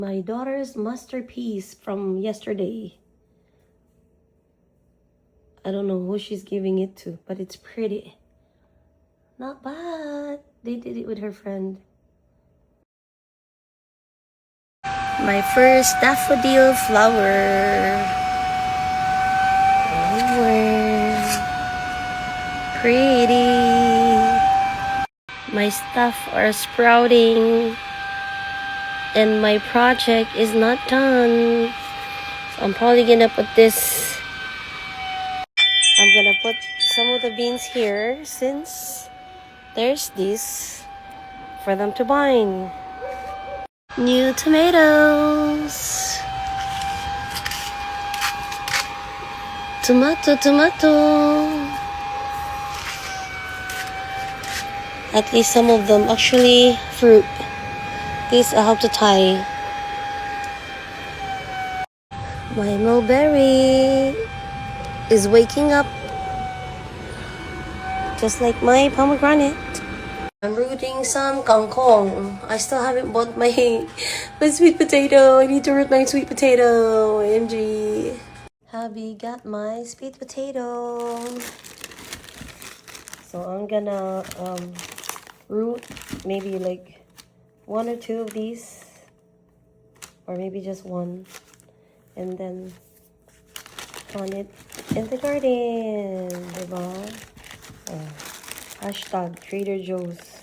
My daughter's masterpiece from yesterday. I don't know who she's giving it to, but it's pretty. Not bad. They did it with her friend. My first daffodil flower. Oh, pretty. My stuff are sprouting. And my project is not done. So I'm probably gonna put this. I'm gonna put some of the beans here since there's this for them to bind. New tomatoes. Tomato. At least some of them actually fruit. These I have to tie. My mulberry is waking up just like my pomegranate. I'm rooting some kangkong. I still haven't bought my sweet potato. I need to root my sweet potato. OMG. Hubby got my sweet potato. So I'm gonna root maybe like 1 or 2 of these, or maybe just 1, and then plant it in the garden, diba? Hashtag Trader Joe's.